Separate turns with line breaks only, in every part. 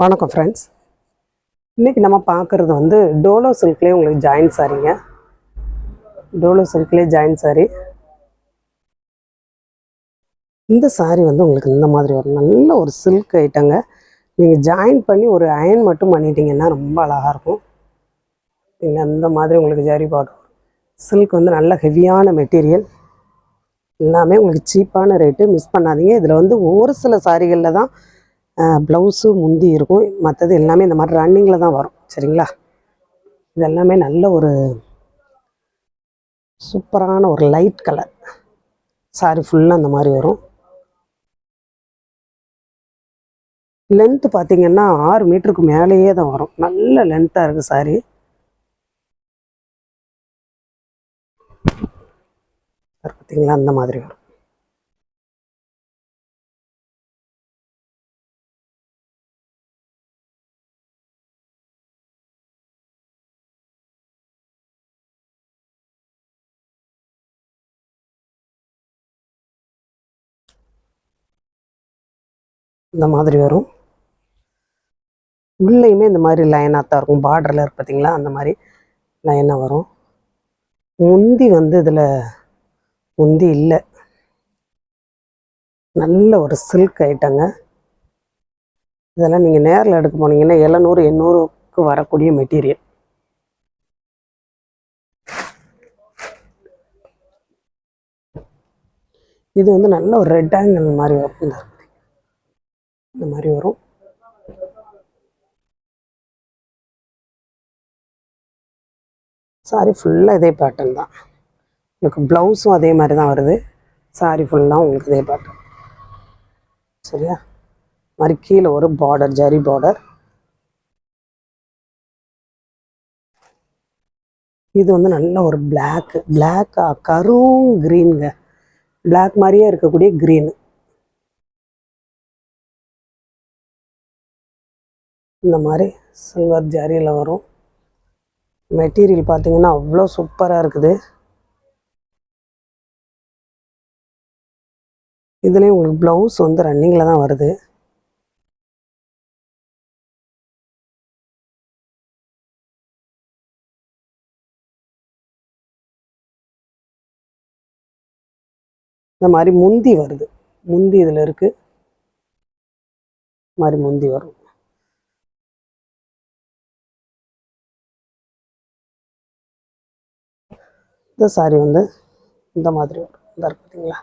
வணக்கம் ஃப்ரெண்ட்ஸ். இன்றைக்கி நம்ம பார்க்குறது வந்து டோலோ சில்க்லேயே உங்களுக்கு ஜாயின் சாரீங்க. டோலோ சில்க்லேயே ஜாயின் சாரீ. இந்த சாரீ வந்து உங்களுக்கு இந்த மாதிரி வரும். நல்ல ஒரு சில்க் ஐட்டங்க. நீங்கள் ஜாயின் பண்ணி ஒரு அயன் மட்டும் பண்ணிட்டீங்கன்னா ரொம்ப அழகாக இருக்கும். நீங்கள் அந்த மாதிரி உங்களுக்கு ஜரி பார்டர். சில்க் வந்து நல்ல ஹெவியான மெட்டீரியல். எல்லாமே உங்களுக்கு சீப்பான ரேட்டு. மிஸ் பண்ணாதீங்க. இதில் வந்து ஒரு சில சாரீகளில் தான் ப்ளவுஸு முந்தி இருக்கும். மற்றது எல்லாமே இந்த மாதிரி ரன்னிங்கில் தான் வரும். சரிங்களா? இது எல்லாமே நல்ல ஒரு சூப்பரான ஒரு லைட் கலர் சாரீ. ஃபுல்லாக அந்த மாதிரி வரும். லென்த்து பார்த்திங்கன்னா 6 மீட்டருக்கு மேலேயே தான் வரும். நல்ல லென்த்தாக இருக்குது சாரீ. பார்த்திங்களா? அந்த மாதிரி வரும். இந்த மாதிரி வரும். உள்ளேயுமே இந்த மாதிரி லைனாக தான் இருக்கும். பார்டரில் இருக்கு பார்த்திங்களா? அந்த மாதிரி லைனாக வரும். முந்தி வந்து இதில் முந்தி இல்லை. நல்ல ஒரு சில்க் ஐட்டங்க. இதெல்லாம் நீங்கள் நேரில் எடுக்க போனீங்கன்னா 700-800க்கு வரக்கூடிய மெட்டீரியல். இது வந்து நல்ல ஒரு ரெட் ஆங்கிள் மாதிரி வரும். இந்த மாதிரி வரும். சாரி ஃபுல்லாக இதே பேட்டர்ன் தான். உங்களுக்கு ப்ளவுஸும் அதே மாதிரி தான் வருது. சாரி ஃபுல்லாக உங்களுக்கு இதே பேட்டர்ன். சரியா? மாதிரி கீழே ஒரு பார்டர், ஜரி பார்டர். இது வந்து நல்ல ஒரு பிளாக்கா கரும் க்ரீனுங்க. பிளாக் மாதிரியே இருக்கக்கூடிய க்ரீனு. இந்த மாதிரி சில்வர் ஜரியில் வரும். மெட்டீரியல் பார்த்தீங்கன்னா அவ்வளோ சூப்பராக இருக்குது. இதுலேயும் உங்களுக்கு ப்ளவுஸ் வந்து ரன்னிங்கில் தான் வருது. இந்த மாதிரி முந்தி வருது. முந்தி இதில் இருக்குது. மாதிரி முந்தி வரும். இந்த சாரி வந்து இந்த மாதிரி வரும். இந்த பார்த்தீங்களா?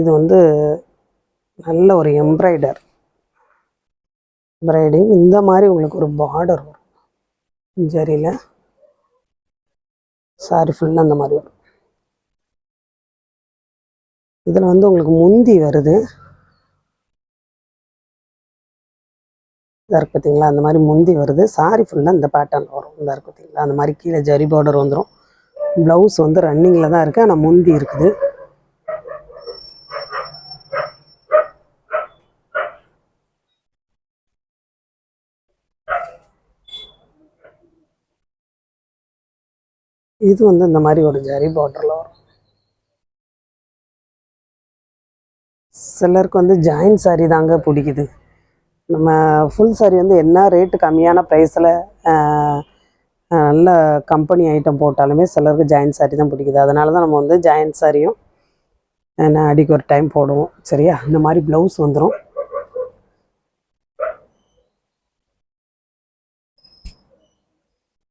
இது வந்து நல்ல ஒரு எம்ப்ராய்டிங். இந்த மாதிரி உங்களுக்கு ஒரு பார்டர் வரும் ஜரியில். சாரி ஃபுல்லாக அந்த மாதிரி வரும். இதில் வந்து உங்களுக்கு முந்தி வருது. இதாக பார்த்தீங்களா? அந்த மாதிரி முந்தி வருது. சாரி ஃபுல்லாக இந்த பேட்டர்ன் வரும். இந்த பார்த்தீங்களா? அந்த மாதிரி கீழே ஜரி பார்டர் வந்துடும். ப்ளவுஸ் வந்து ரன்னிங்கில் தான் இருக்குது, ஆனால் முந்தி இருக்குது. இது வந்து இந்த மாதிரி ஒரு ஜரி பார்டரில் வரும். சிலருக்கு வந்து ஜாயின் சாரி தாங்க பிடிக்குது. நம்ம ஃபுல் சாரி வந்து என்ன ரேட்டு கம்மியான ப்ரைஸில் நல்ல கம்பெனி ஐட்டம் போட்டாலுமே சிலருக்கு ஜாயின் சாரி தான் பிடிக்குது. அதனால தான் நம்ம வந்து ஜாயின் சாரியும் அடிக்கு ஒரு டைம் போடுவோம். சரியா? இந்த மாதிரி ப்ளவுஸ் வந்துடும்.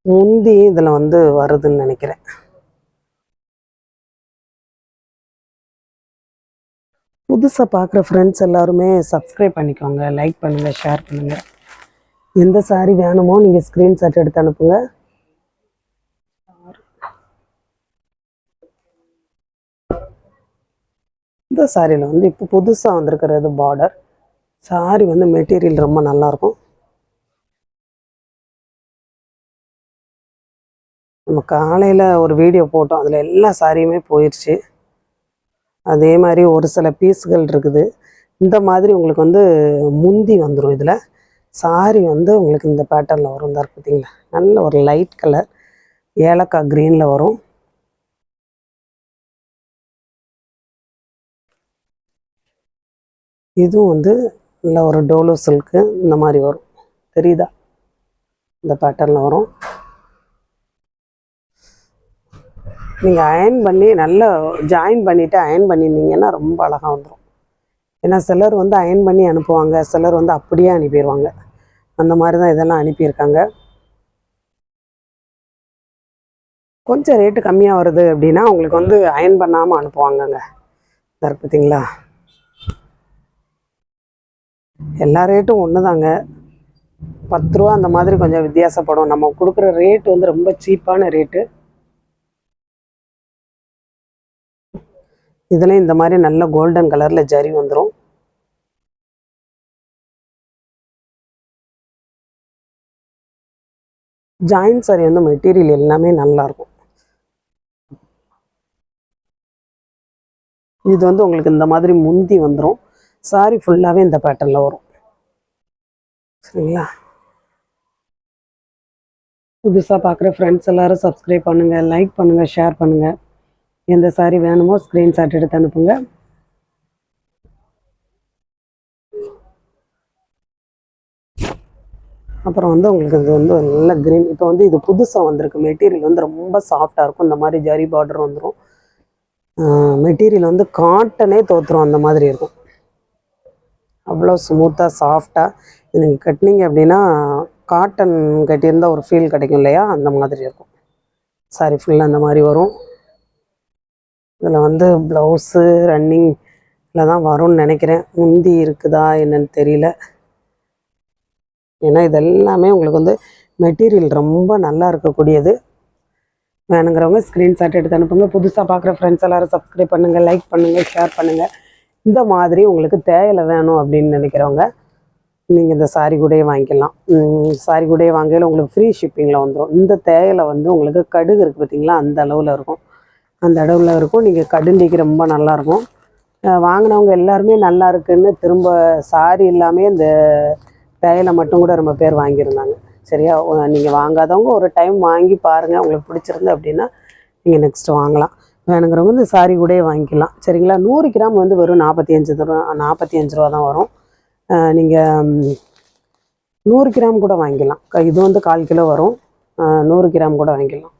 முந்தி இதில் வந்து வருதுன்னு நினைக்கிறேன். புதுசாக பார்க்குற ஃப்ரெண்ட்ஸ் எல்லாருமே சப்ஸ்கிரைப் பண்ணிக்கோங்க, லைக் பண்ணுங்கள், ஷேர் பண்ணுங்கள். எந்த சாரி வேணுமோ நீங்கள் ஸ்க்ரீன்ஷாட் எடுத்து அனுப்புங்க. இந்த சாரியில் வந்து இப்போ புதுசாக வந்திருக்கிறது பார்டர். சாரி வந்து மெட்டீரியல் ரொம்ப நல்லாயிருக்கும். நம்ம காலையில் ஒரு வீடியோ போட்டோம், அதில் எல்லா சாரியுமே போயிடுச்சு. அதே மாதிரி ஒரு சில பீஸுகள் இருக்குது. இந்த மாதிரி உங்களுக்கு வந்து முந்தி வந்துடும். இதில் சாரி வந்து உங்களுக்கு இந்த பேட்டர்னில் வரும். தான் பார்த்தீங்களா? நல்ல ஒரு லைட் கலர் ஏலக்காய் க்ரீனில் வரும். இதுவும் வந்து நல்ல ஒரு டோலோ சில்க்கு இந்த மாதிரி வரும், தெரியுதா? இந்த பேட்டர்னில் வரும். நீங்கள் அயன் பண்ணி நல்லா ஜாயின் பண்ணிவிட்டு அயன் பண்ணியிருந்தீங்கன்னா ரொம்ப அழகாக வந்துடும். ஏன்னா சிலர் வந்து அயன் பண்ணி அனுப்புவாங்க, சிலர் வந்து அப்படியே அனுப்பிடுவாங்க. அந்த மாதிரி தான் இதெல்லாம் அனுப்பியிருக்காங்க. கொஞ்சம் ரேட்டு கம்மியாக வருது அப்படின்னா உங்களுக்கு வந்து அயன் பண்ணாமல் அனுப்புவாங்கங்க. பார்த்தீங்களா, எல்லா ரேட்டும் ஒன்று தாங்க. 10 ரூபா அந்த மாதிரி கொஞ்சம் வித்தியாசப்படும். நம்ம கொடுக்குற ரேட்டு வந்து ரொம்ப சீப்பான ரேட்டு. இதில் இந்த மாதிரி நல்ல கோல்டன் கலரில் ஜரி வந்துடும். ஜாயின் சாரி வந்து மெட்டீரியல் எல்லாமே நல்லாயிருக்கும். இது வந்து உங்களுக்கு இந்த மாதிரி முந்தி வந்துடும். சாரி ஃபுல்லாகவே இந்த பேட்டர்னில் வரும். சரிங்களா? புதுசாக பார்க்குற ஃப்ரெண்ட்ஸ் எல்லோரும் சப்ஸ்கிரைப் பண்ணுங்கள், லைக் பண்ணுங்கள், ஷேர் பண்ணுங்கள். எந்த சாரி வேணுமோ ஸ்க்ரீன்ஷாட் எடுத்து அனுப்புங்க. அப்புறம் வந்து உங்களுக்கு இது வந்து நல்ல க்ரீன். இப்போ வந்து இது புதுசாக வந்திருக்கு. மெட்டீரியல் வந்து ரொம்ப சாஃப்டாக இருக்கும். இந்த மாதிரி ஜரி பார்டர் வந்துடும். மெட்டீரியல் வந்து காட்டனே தோற்றுரும் அந்த மாதிரி இருக்கும். அவ்வளோ ஸ்மூத்தாக சாஃப்டாக நீங்கள் கட்டினீங்க அப்படின்னா காட்டன் கட்டியிருந்தால் ஒரு ஃபீல் கிடைக்கும் இல்லையா, அந்த மாதிரி இருக்கும். சாரி ஃபுல்லாக அந்த மாதிரி வரும். இதில் வந்து ப்ளவுஸு ரன்னிங்கில் தான் வரும்னு நினைக்கிறேன். முந்தி இருக்குதா என்னன்னு தெரியல. ஏன்னா இதெல்லாமே உங்களுக்கு வந்து மெட்டீரியல் ரொம்ப நல்லா இருக்கக்கூடியது. வேணுங்கிறவங்க ஸ்க்ரீன்ஷாட் எடுத்து அனுப்புங்க. புதுசாக பார்க்குற ஃப்ரெண்ட்ஸ் எல்லோரும் சப்ஸ்கிரைப் பண்ணுங்கள், லைக் பண்ணுங்கள், ஷேர் பண்ணுங்கள். இந்த மாதிரி உங்களுக்கு தேயிலை வேணும் அப்படின்னு நினைக்கிறவங்க நீங்கள் இந்த சாரி கூடயே வாங்கிக்கலாம். சாரி கூடயே வாங்கல உங்களுக்கு ஃப்ரீ ஷிப்பிங்கில் வந்துடும். இந்த தேயிலை வந்து உங்களுக்கு கடுகு இருக்குது பார்த்தீங்களா, அந்த அளவில் இருக்கும். அந்த அளவில் இருக்கும். நீங்கள் கடுண்டிக்கு ரொம்ப நல்லாயிருக்கும். வாங்கினவங்க எல்லாருமே நல்லா இருக்குன்னு திரும்ப சாரி இல்லாமல் இந்த தேயிலை மட்டும் கூட ரொம்ப பேர் வாங்கியிருந்தாங்க. சரியா? நீங்கள் வாங்காதவங்க ஒரு டைம் வாங்கி பாருங்கள். உங்களுக்கு பிடிச்சிருந்து அப்படின்னா நீங்கள் நெக்ஸ்ட்டு வாங்கலாம். வேணுங்கிறவங்க இந்த சாரி கூடயே வாங்கிக்கலாம். சரிங்களா? 100 கிராம் வந்து வெறும் 45 ரூபா தான் வரும். நீங்கள் 100 கிராம் கூட வாங்கிக்கலாம். இது வந்து 1/4 கிலோ வரும். 100 கிராம் கூட வாங்கிக்கலாம்.